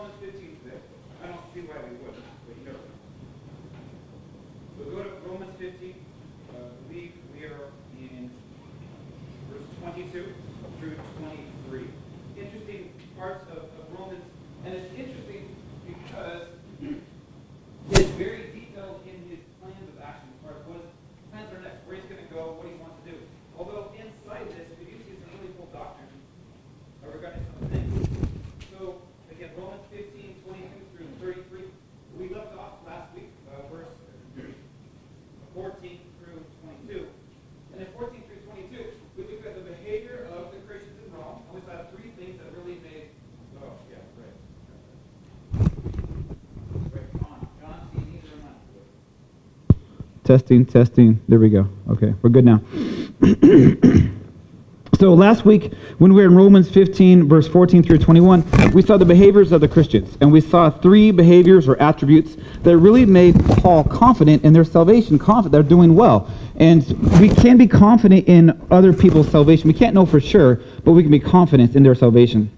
Romans 15 today. I don't see why we wouldn't, but you never know. So go to Romans 15. We are in verse 22 through 23. Interesting parts of Romans, and it's interesting because it's very detailed in his plans of action, as far as what his plans are next, where he's going to go, what he wants to do. Although inside this, we do see some really cool doctrine regarding some things. So, again, Romans 15, 22 through 33. We left off last week, verse 14 through 22. And in 14 through 22, we looked at the behavior of the Christians in Rome. And we saw three things that really made, Testing. There we go. Okay, we're good now. So last week, when we were in Romans 15, verse 14 through 21, we saw the behaviors of the Christians. And we saw three behaviors or attributes that really made Paul confident in their salvation, confident they're doing well. And we can be confident in other people's salvation. We can't know for sure, but we can be confident in their salvation.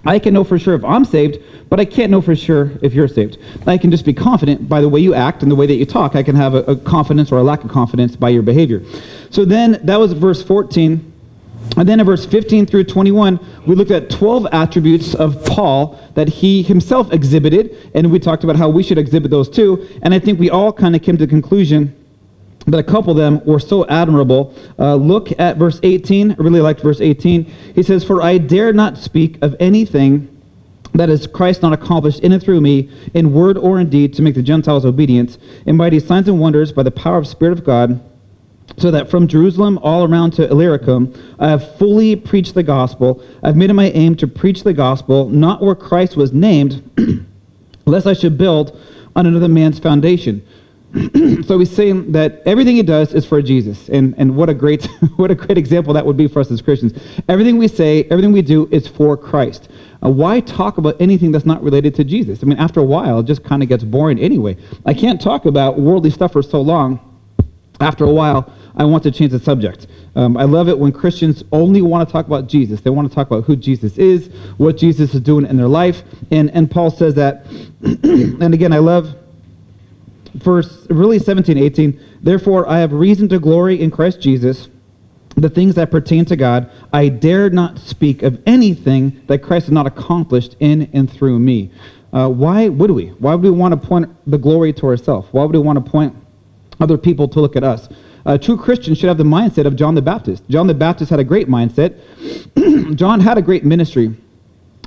I can know for sure if I'm saved, but I can't know for sure if you're saved. I can just be confident by the way you act and the way that you talk. I can have a confidence or a lack of confidence by your behavior. So then, that was verse 14. And then in verse 15 through 21, we looked at 12 attributes of Paul that he himself exhibited, and we talked about how we should exhibit those too. And I think we all kind of came to the conclusion that a couple of them were so admirable. Look at verse 18. I really liked verse 18. He says, "For I dare not speak of anything that is Christ not accomplished in and through me, in word or in deed, to make the Gentiles obedient, in mighty signs and wonders by the power of the Spirit of God, so that from Jerusalem all around to Illyricum, I have fully preached the gospel. I've made it my aim to preach the gospel, not where Christ was named, lest I should build on another man's foundation." So he's saying that everything he does is for Jesus, and what a great example that would be for us as Christians. Everything we say, everything we do is for Christ. Why talk about anything that's not related to Jesus? I mean, after a while, it just kind of gets boring anyway. I can't talk about worldly stuff for so long. After a while, I want to change the subject. I love it when Christians only want to talk about Jesus. They want to talk about who Jesus is, what Jesus is doing in their life, and Paul says that. And again, I love verse really 17, 18. "Therefore, I have reason to glory in Christ Jesus, the things that pertain to God. I dare not speak of anything that Christ has not accomplished in and through me." Why would we? Why would we want to point the glory to ourselves? Why would we want to point other people to look at us? True Christians should have the mindset of John the Baptist. John the Baptist had a great mindset. John had a great ministry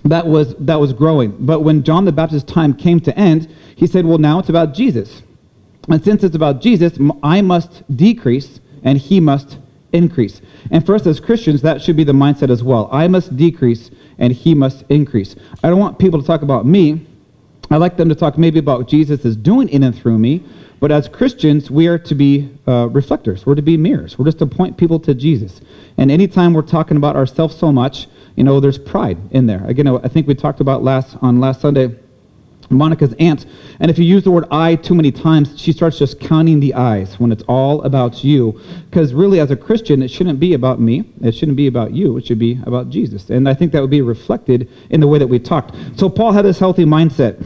that was growing. But when John the Baptist's time came to end, he said, well, now it's about Jesus. And since it's about Jesus, I must decrease and he must increase. And for us as Christians, that should be the mindset as well. I must decrease and he must increase. I don't want people to talk about me. I like them to talk maybe about Jesus is doing in and through me. But as Christians, we are to be reflectors. We're to be mirrors. We're just to point people to Jesus. And anytime we're talking about ourselves so much, there's pride in there. Again, I think we talked about last Sunday, Monica's aunt. And if you use the word I too many times, she starts just counting the I's when it's all about you. Because really, as a Christian, it shouldn't be about me. It shouldn't be about you. It should be about Jesus. And I think that would be reflected in the way that we talked. So Paul had this healthy mindset.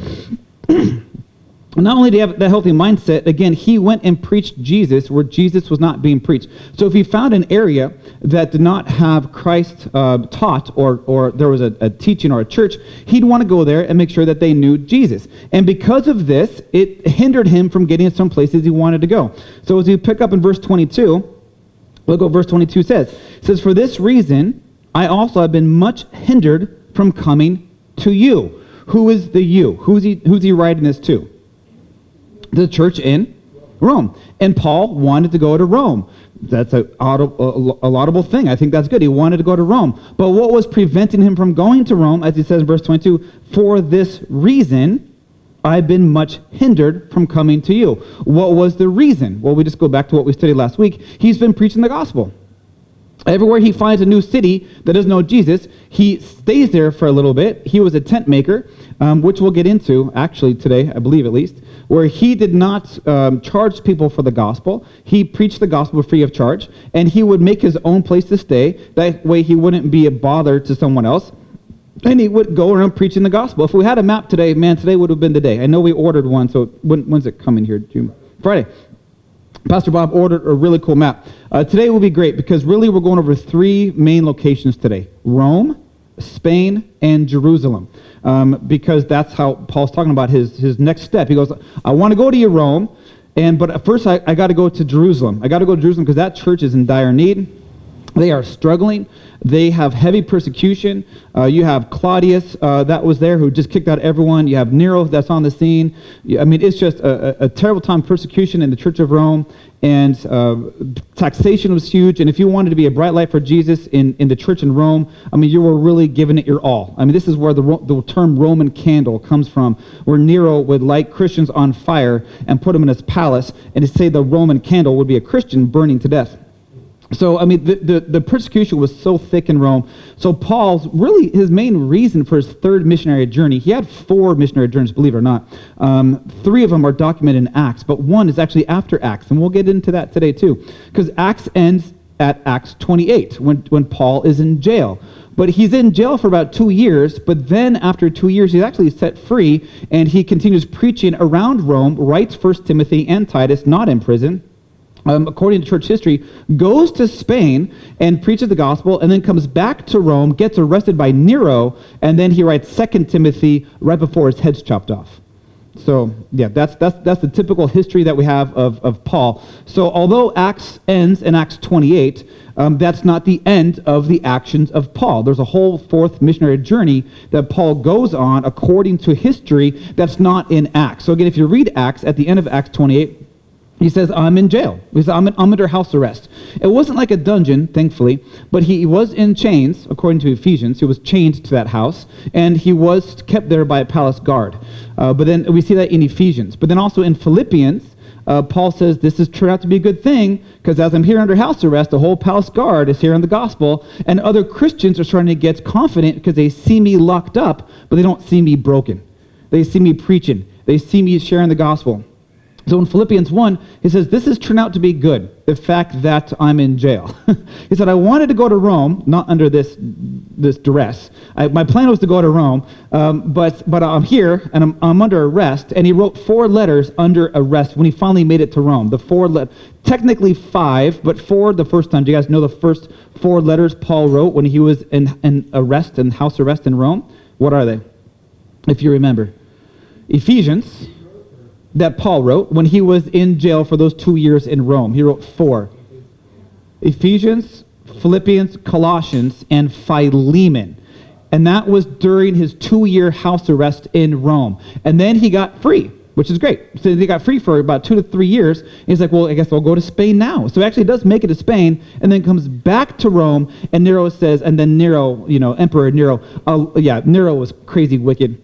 Not only do you have that healthy mindset, again, he went and preached Jesus where Jesus was not being preached. So if he found an area that did not have Christ taught or there was a teaching or a church, he'd want to go there and make sure that they knew Jesus. And because of this, it hindered him from getting to some places he wanted to go. So as you pick up in verse 22, look what verse 22 says. It says, "For this reason, I also have been much hindered from coming to you." Who is the you? Who's he writing this to? The church in Rome. And Paul wanted to go to Rome. That's a laudable thing. I think that's good. He wanted to go to Rome. But what was preventing him from going to Rome, as he says in verse 22, "For this reason, I've been much hindered from coming to you." What was the reason? Well, we just go back to what we studied last week. He's been preaching the gospel. Everywhere he finds a new city that doesn't know Jesus, he stays there for a little bit. He was a tent maker, which we'll get into actually today, I believe at least, where he did not charge people for the gospel. He preached the gospel free of charge, and he would make his own place to stay. That way he wouldn't be a bother to someone else. And he would go around preaching the gospel. If we had a map today, man, today would have been the day. I know we ordered one, so when's it coming here? June? Friday. Pastor Bob ordered a really cool map. Today will be great because really we're going over 3 main locations today. Rome, Spain, and Jerusalem. Because that's how Paul's talking about his next step. He goes, I want to go to you, Rome, but first I got to go to Jerusalem. I got to go to Jerusalem because that church is in dire need. They are struggling. They have heavy persecution. You have Claudius that was there who just kicked out everyone. You have Nero that's on the scene. I mean, it's just a terrible time of persecution in the Church of Rome. And taxation was huge. And if you wanted to be a bright light for Jesus in the church in Rome, I mean, you were really giving it your all. I mean, this is where the term Roman candle comes from, where Nero would light Christians on fire and put them in his palace. And to say the Roman candle would be a Christian burning to death. So, I mean, the persecution was so thick in Rome. So Paul's really, his main reason for his 3rd missionary journey, he had 4 missionary journeys, believe it or not. 3 of them are documented in Acts, but 1 is actually after Acts, and we'll get into that today too. Because Acts ends at Acts 28, when Paul is in jail. But he's in jail for about 2 years, but then after 2 years, he's actually set free, and he continues preaching around Rome, writes 1 Timothy and Titus, not in prison. According to church history, goes to Spain and preaches the gospel, and then comes back to Rome, gets arrested by Nero, and then he writes 2 Timothy right before his head's chopped off. So, yeah, that's the typical history that we have of Paul. So, although Acts ends in Acts 28, that's not the end of the actions of Paul. There's a whole 4th missionary journey that Paul goes on according to history that's not in Acts. So, again, if you read Acts, at the end of Acts 28, he says, I'm in jail. He says, I'm under house arrest. It wasn't like a dungeon, thankfully, but he was in chains, according to Ephesians. He was chained to that house, and he was kept there by a palace guard. But then we see that in Ephesians. But then also in Philippians, Paul says, this has turned out to be a good thing, because as I'm here under house arrest, the whole palace guard is hearing the gospel, and other Christians are starting to get confident because they see me locked up, but they don't see me broken. They see me preaching. They see me sharing the gospel. So in Philippians 1, he says, this has turned out to be good, the fact that I'm in jail. He said, I wanted to go to Rome, not under this duress. My plan was to go to Rome, but I'm here, and I'm under arrest. And he wrote 4 letters under arrest when he finally made it to Rome. The 4 technically 5, but 4 the first time. Do you guys know the first 4 letters Paul wrote when he was in arrest, in house arrest in Rome? What are they, if you remember? Ephesians, that Paul wrote when he was in jail for those 2 years in Rome. He wrote 4. Ephesians, Philippians, Colossians, and Philemon. And that was during his 2-year house arrest in Rome. And then he got free, which is great. So he got free for about 2 to 3 years. And he's like, well, I guess I'll go to Spain now. So he actually does make it to Spain and then comes back to Rome. And Nero says, and then Nero, Emperor Nero, Nero was crazy wicked.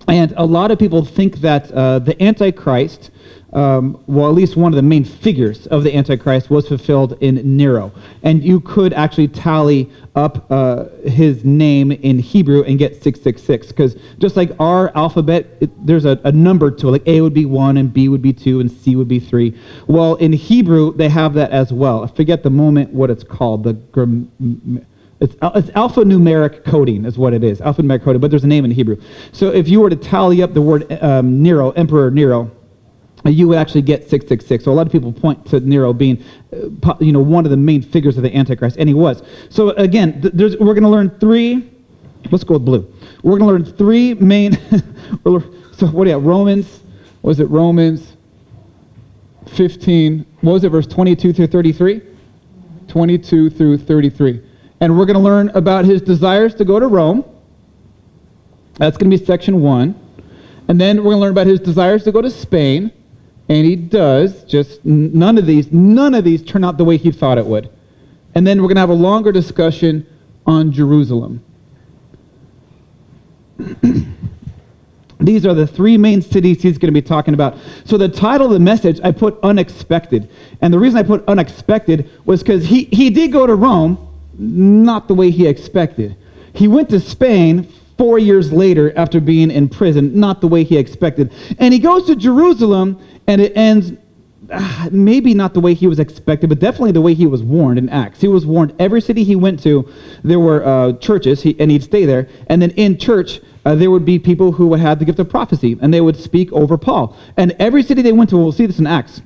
And a lot of people think that the Antichrist, at least one of the main figures of the Antichrist was fulfilled in Nero. And you could actually tally up his name in Hebrew and get 666. Because just like our alphabet, there's a number to it. Like A would be 1, and B would be 2, and C would be 3. Well, in Hebrew, they have that as well. I forget the moment what it's called. It's alphanumeric coding is what it is, alphanumeric coding, but there's a name in Hebrew. So if you were to tally up the word Nero, Emperor Nero, you would actually get 666. So a lot of people point to Nero being, one of the main figures of the Antichrist, and he was. So again, we're going to learn 3, let's go with blue. We're going to learn 3 main, so what do you have, Romans 15, what was it, verse 22 through 33? 22 through 33. And we're going to learn about his desires to go to Rome. That's going to be section 1. And then we're going to learn about his desires to go to Spain. And he does. Just none of these turn out the way he thought it would. And then we're going to have a longer discussion on Jerusalem. These are the 3 main cities he's going to be talking about. So the title of the message, I put unexpected. And the reason I put unexpected was because he did go to Rome, not the way he expected. He went to Spain 4 years later after being in prison, not the way he expected. And he goes to Jerusalem, and it ends maybe not the way he was expected, but definitely the way he was warned in Acts. He was warned every city he went to, there were churches, and he'd stay there. And then in church, there would be people who had the gift of prophecy, and they would speak over Paul. And every city they went to, we'll see this in Acts,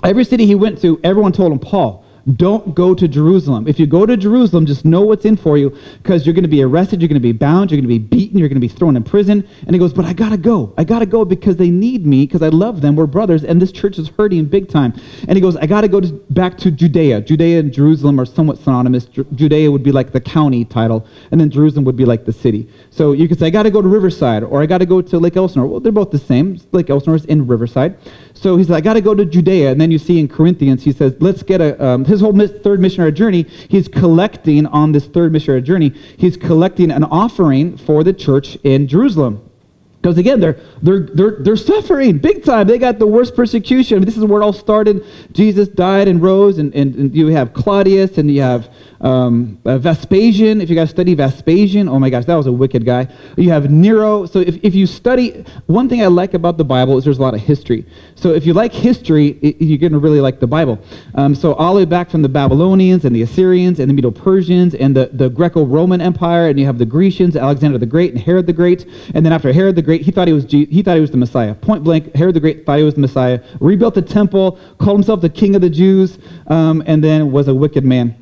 every city he went to, everyone told him, Paul, don't go to Jerusalem. If you go to Jerusalem, just know what's in for you, because you're going to be arrested, you're going to be bound, you're going to be beaten, you're going to be thrown in prison. And he goes, but I got to go. I got to go because they need me, because I love them. We're brothers, and this church is hurting big time. And he goes, I got to go back to Judea. Judea and Jerusalem are somewhat synonymous. Judea would be like the county title, and then Jerusalem would be like the city. So you could say, I got to go to Riverside, or I got to go to Lake Elsinore. Well, they're both the same. Lake Elsinore is in Riverside. So he said, I got to go to Judea. And then you see in Corinthians, he says, let's get his whole third missionary journey, he's collecting on this third missionary journey, he's collecting an offering for the church in Jerusalem. Because again, they're suffering big time. They got the worst persecution. This is where it all started. Jesus died and rose, and you have Claudius, and you have Vespasian. If you guys study Vespasian, oh my gosh, that was a wicked guy. You have Nero. So if you study, one thing I like about the Bible is there's a lot of history. So if you like history, you're going to really like the Bible. So all the way back from the Babylonians and the Assyrians and the Medo-Persians and the Greco-Roman Empire, and you have the Grecians, Alexander the Great and Herod the Great, and then after Herod the Great, he thought he was the Messiah. Point blank, Herod the Great thought he was the Messiah, rebuilt the temple, called himself the King of the Jews, and then was a wicked man.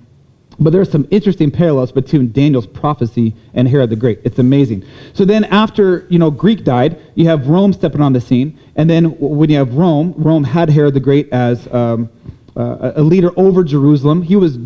But there's some interesting parallels between Daniel's prophecy and Herod the Great. It's amazing. So then after, Greek died, you have Rome stepping on the scene. And then when you have Rome had Herod the Great as a leader over Jerusalem. He was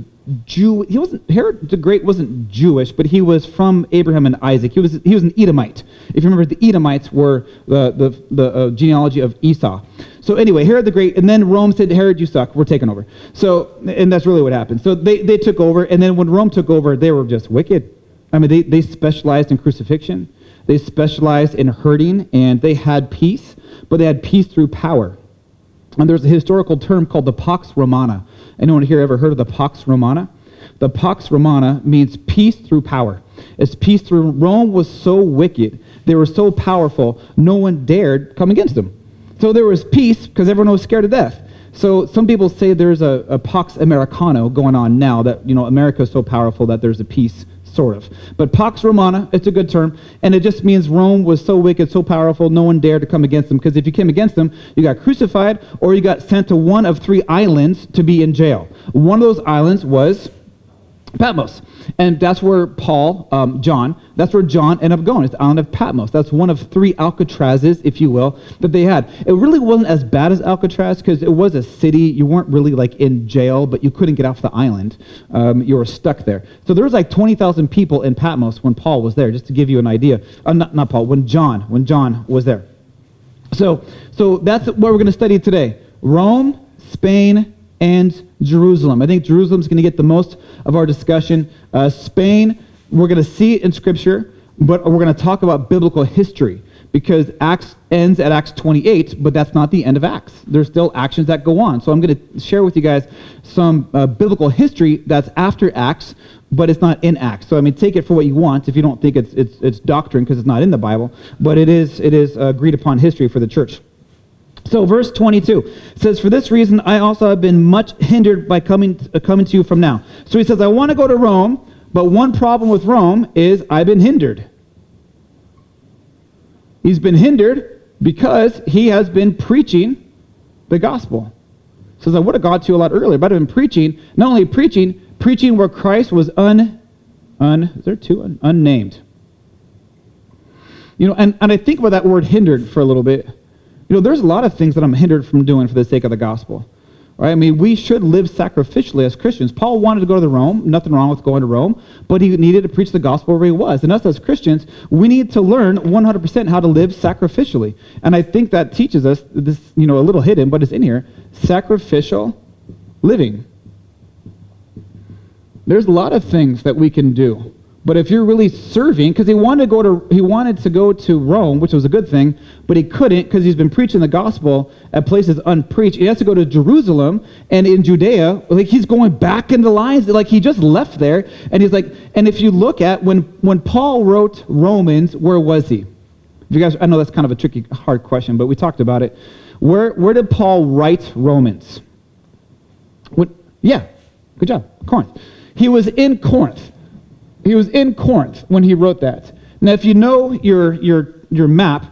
Herod the Great wasn't Jewish, but he was from Abraham and Isaac. He was an Edomite. If you remember, the Edomites were the genealogy of Esau. So anyway, Herod the Great, and then Rome said, Herod, you suck, we're taking over. So, and that's really what happened. So they took over, and then when Rome took over, they were just wicked. I mean, they specialized in crucifixion. They specialized in hurting, and they had peace, but they had peace through power. And there's a historical term called the Pax Romana. Anyone here ever heard of the Pax Romana? The Pax Romana means peace through power. It's peace through. Rome was so wicked, they were so powerful, no one dared come against them. So there was peace because everyone was scared to death. So some people say there's a Pax Americana going on now, that America is so powerful that there's a peace, sort of. But Pax Romana, it's a good term, and it just means Rome was so wicked, so powerful, no one dared to come against them, because if you came against them, you got crucified, or you got sent to one of 3 islands to be in jail. One of those islands was Patmos. And that's where that's where John ended up going. It's the island of Patmos. That's one of 3 Alcatrazes, if you will, that they had. It really wasn't as bad as Alcatraz, because it was a city. You weren't really like in jail, but you couldn't get off the island. You were stuck there. So there was like 20,000 people in Patmos when Paul was there, just to give you an idea. Not Paul, when John was there. So that's what we're going to study today. Rome, Spain, and Jerusalem. I think Jerusalem's going to get the most of our discussion. Spain, we're going to see it in Scripture, but we're going to talk about biblical history, because Acts ends at Acts 28, but that's not the end of Acts. There's still actions that go on. So I'm going to share with you guys some biblical history that's after Acts, but it's not in Acts. So take it for what you want if you don't think it's doctrine, because it's not in the Bible, but it is agreed upon history for the church. So verse 22 says, for this reason I also have been much hindered by coming to you from now. So he says, I want to go to Rome, but one problem with Rome is I've been hindered. He's been hindered because he has been preaching the gospel. He says, I would have got to you a lot earlier, but I've been preaching, not only preaching where Christ was unnamed. And I think about that word hindered for a little bit. There's a lot of things that I'm hindered from doing for the sake of the gospel. Right? We should live sacrificially as Christians. Paul wanted to go to Rome. Nothing wrong with going to Rome. But he needed to preach the gospel where he was. And us as Christians, we need to learn 100% how to live sacrificially. And I think that teaches us this, a little hidden, but it's in here, sacrificial living. There's a lot of things that we can do. But if you're really serving, because he wanted to go to Rome, which was a good thing, but he couldn't because he's been preaching the gospel at places unpreached. He has to go to Jerusalem, and in Judea, he's going back into lines, he just left there, and he's and if you look at when Paul wrote Romans, where was he? If you guys, I know that's kind of a tricky, hard question, but we talked about it. Where did Paul write Romans? Yeah, good job. Corinth. He was in Corinth. He was in Corinth when he wrote that. Now, if you know your map,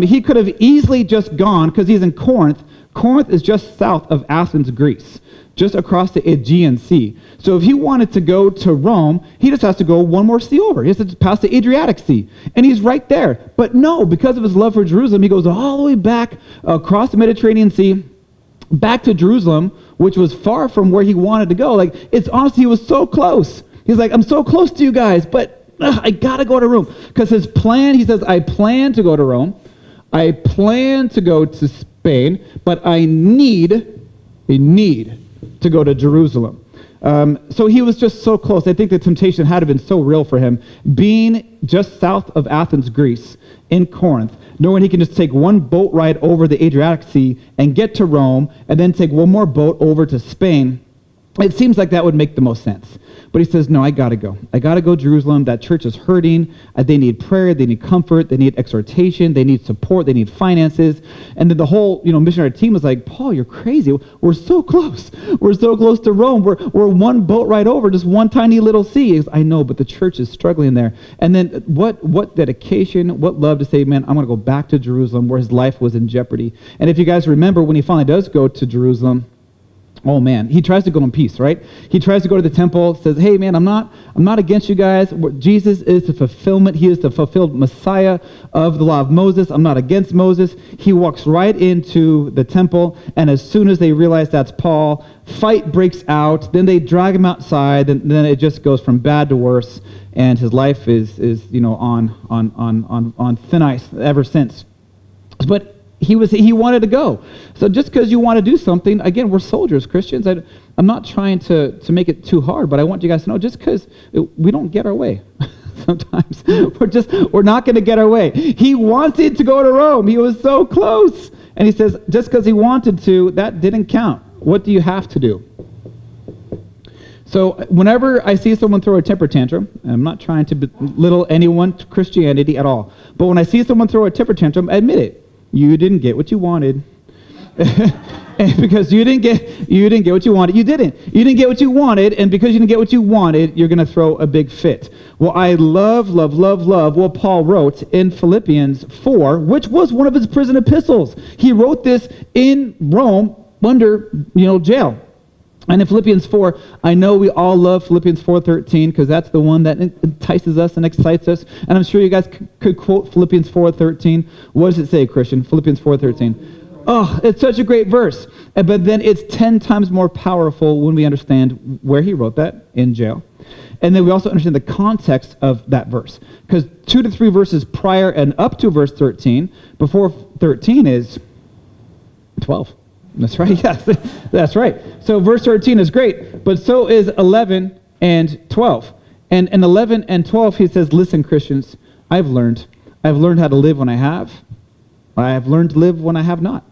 he could have easily just gone, because he's in Corinth. Corinth is just south of Athens, Greece, just across the Aegean Sea. So if he wanted to go to Rome, he just has to go one more sea over. He has to pass the Adriatic Sea, and he's right there. But no, because of his love for Jerusalem, he goes all the way back across the Mediterranean Sea, back to Jerusalem, which was far from where he wanted to go. Like, it's honestly, he was so close. He's like, I'm so close to you guys, but I got to go to Rome. Because his plan, he says, I plan to go to Rome. I plan to go to Spain, but I need to go to Jerusalem. So he was just so close. I think the temptation had to have been so real for him, being just south of Athens, Greece, in Corinth, knowing he can just take one boat ride over the Adriatic Sea and get to Rome, and then take one more boat over to Spain. It seems like that would make the most sense. But he says, no, I got to go. I got to go to Jerusalem. That church is hurting. They need prayer. They need comfort. They need exhortation. They need support. They need finances. And then the whole, missionary team was like, Paul, you're crazy. We're so close. We're so close to Rome. We're one boat ride over, just one tiny little sea. He goes, I know, but the church is struggling there. And then what dedication, what love to say, man, I'm going to go back to Jerusalem, where his life was in jeopardy. And if you guys remember, when he finally does go to Jerusalem, oh man, he tries to go in peace, right? He tries to go to the temple, says, hey man, I'm not against you guys. Jesus is the fulfillment. He is the fulfilled Messiah of the law of Moses. I'm not against Moses. He walks right into the temple, and as soon as they realize that's Paul, fight breaks out. Then they drag him outside, and then it just goes from bad to worse, and his life is on thin ice ever since. But he wanted to go. So just because you want to do something, again, we're soldiers, Christians. I'm not trying to make it too hard, but I want you guys to know, just because we don't get our way. Sometimes we're not going to get our way. He wanted to go to Rome. He was so close. And he says, just because he wanted to, that didn't count. What do you have to do? So whenever I see someone throw a temper tantrum, and I'm not trying to belittle anyone's Christianity at all, but when I see someone throw a temper tantrum, admit it. You didn't get what you wanted. Because you didn't get what you wanted. You didn't get what you wanted, and because you didn't get what you wanted, you're going to throw a big fit. Well, I love what Paul wrote in Philippians 4, which was one of his prison epistles. He wrote this in Rome under, jail. And in Philippians 4, I know we all love Philippians 4:13, because that's the one that entices us and excites us. And I'm sure you guys could quote Philippians 4:13. What does it say, Christian? Philippians 4:13. Oh, it's such a great verse. But then it's 10 times more powerful when we understand where he wrote that, in jail. And then we also understand the context of that verse. Because 2 to 3 verses prior and up to verse 13, before 13 is 12. That's right, yes, that's right. So verse 13 is great, but so is 11 and 12. And in 11 and 12, he says, listen, Christians, I've learned how to live when I have. I've learned to live when I have not.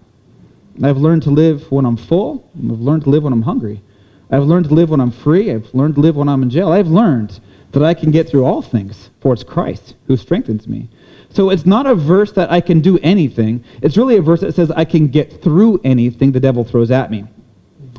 I've learned to live when I'm full. I've learned to live when I'm hungry. I've learned to live when I'm free. I've learned to live when I'm in jail. I've learned that I can get through all things, for it's Christ who strengthens me. So it's not a verse that I can do anything. It's really a verse that says I can get through anything the devil throws at me.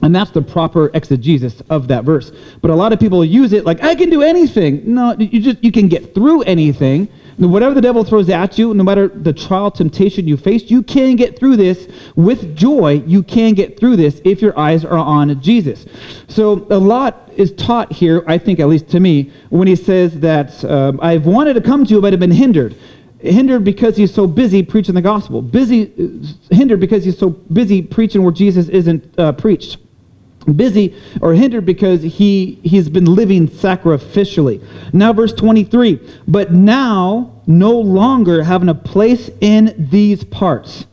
And that's the proper exegesis of that verse. But a lot of people use it like, I can do anything. No, you can get through anything. Whatever the devil throws at you, no matter the trial, temptation you face, you can get through this with joy. You can get through this if your eyes are on Jesus. So a lot is taught here, I think, at least to me, when he says that I've wanted to come to you, but have been hindered. Hindered because he's so busy preaching the gospel. Hindered because he's so busy preaching where Jesus isn't preached. Busy or hindered because he's been living sacrificially. Now verse 23, but now no longer having a place in these parts.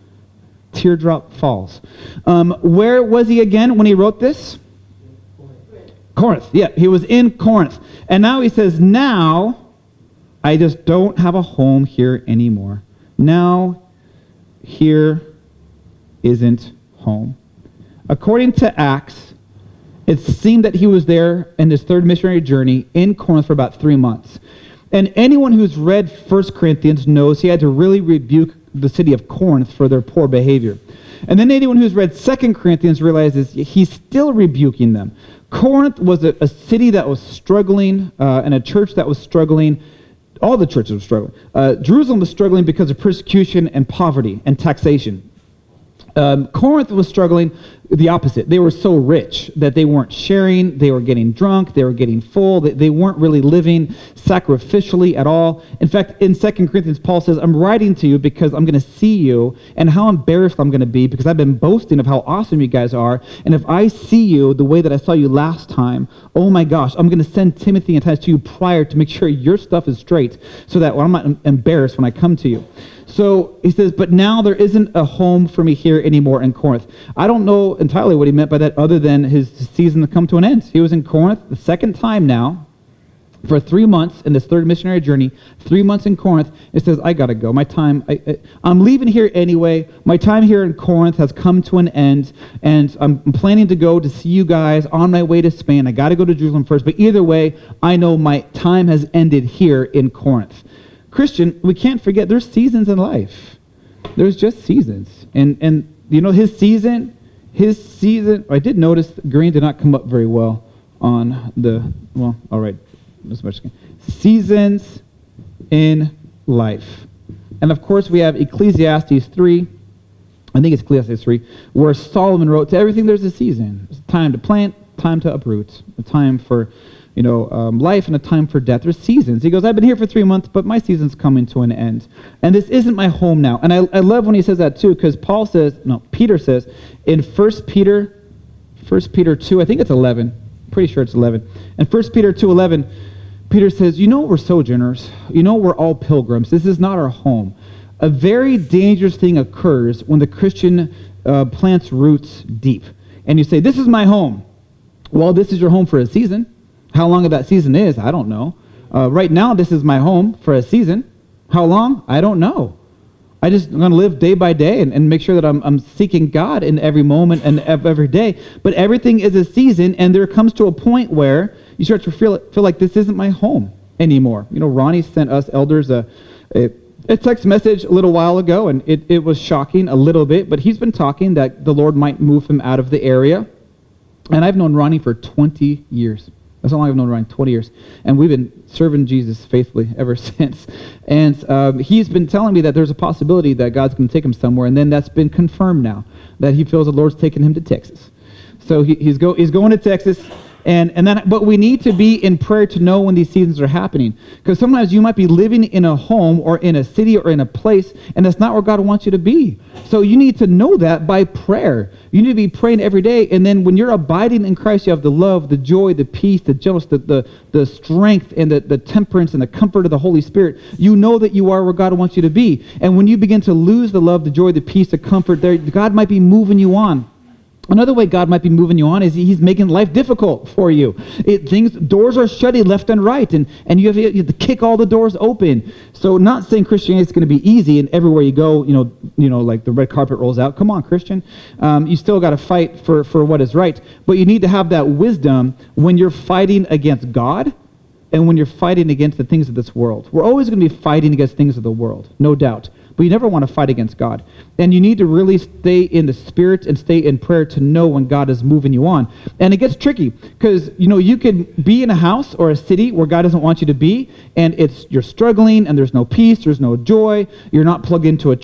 Teardrop falls. Where was he again when he wrote this? Corinth. Yeah, he was in Corinth. And now he says, now I just don't have a home here anymore. Now here isn't home. According to Acts, it seemed that he was there in his third missionary journey in Corinth for about 3 months. And anyone who's read 1 Corinthians knows he had to really rebuke the city of Corinth for their poor behavior. And then anyone who's read 2 Corinthians realizes he's still rebuking them. Corinth was a city that was struggling and a church that was struggling. All the churches were struggling. Jerusalem was struggling because of persecution and poverty and taxation. Corinth was struggling the opposite. They were so rich that they weren't sharing, they were getting drunk, they were getting full, they weren't really living sacrificially at all. In fact, in 2 Corinthians, Paul says, I'm writing to you because I'm going to see you and how embarrassed I'm going to be because I've been boasting of how awesome you guys are. And if I see you the way that I saw you last time, oh my gosh, I'm going to send Timothy and Titus to you prior to make sure your stuff is straight so that I'm not embarrassed when I come to you. So he says, but now there isn't a home for me here anymore in Corinth. I don't know entirely what he meant by that other than his season to come to an end. He was in Corinth the second time now for 3 months in this third missionary journey, 3 months in Corinth. It says, I got to go. My time, I'm leaving here anyway. My time here in Corinth has come to an end, and I'm planning to go to see you guys on my way to Spain. I got to go to Jerusalem first, but either way, I know my time has ended here in Corinth. Christian, we can't forget there's seasons in life. There's just seasons. And you know, his season, I did notice green did not come up very well on well, all right. Seasons in life. And of course, we have Ecclesiastes 3. I think it's Ecclesiastes 3, where Solomon wrote, to everything there's a season. It's a time to plant, time to uproot, a time for life and a time for death. There's seasons. He goes, I've been here for 3 months, but my season's coming to an end. And this isn't my home now. And I love when he says that too, because Peter says in 1 Peter 2, I think it's 11. Pretty sure it's 11. And 1 Peter 2:11, Peter says, we're sojourners. We're all pilgrims. This is not our home. A very dangerous thing occurs when the Christian plants roots deep. And you say, this is my home. Well, this is your home for a season. How long that season is, I don't know. Right now, this is my home for a season. How long? I don't know. I'm going to live day by day and make sure that I'm seeking God in every moment and every day. But everything is a season, and there comes to a point where you start to feel like this isn't my home anymore. Ronnie sent us elders a text message a little while ago, and it was shocking a little bit, but he's been talking that the Lord might move him out of the area. And I've known Ronnie for 20 years. That's how long I've known Ryan, 20 years. And we've been serving Jesus faithfully ever since. And he's been telling me that there's a possibility that God's going to take him somewhere. And then that's been confirmed now, that he feels the Lord's taking him to Texas. So he's going to Texas. But we need to be in prayer to know when these seasons are happening. Because sometimes you might be living in a home or in a city or in a place, and that's not where God wants you to be. So you need to know that by prayer. You need to be praying every day. And then when you're abiding in Christ, you have the love, the joy, the peace, the gentleness, the strength, and the temperance and the comfort of the Holy Spirit. You know that you are where God wants you to be. And when you begin to lose the love, the joy, the peace, the comfort, God might be moving you on. Another way God might be moving you on is he's making life difficult for you. Doors are shutting left and right, and you have to kick all the doors open. So not saying Christianity is going to be easy, and everywhere you go, like the red carpet rolls out. Come on, Christian. You still got to fight for what is right. But you need to have that wisdom when you're fighting against God and when you're fighting against the things of this world. We're always going to be fighting against things of the world, no doubt. But you never want to fight against God. And you need to really stay in the Spirit and stay in prayer to know when God is moving you on. And it gets tricky because, you can be in a house or a city where God doesn't want you to be, and you're struggling, and there's no peace, there's no joy, you're not plugged into a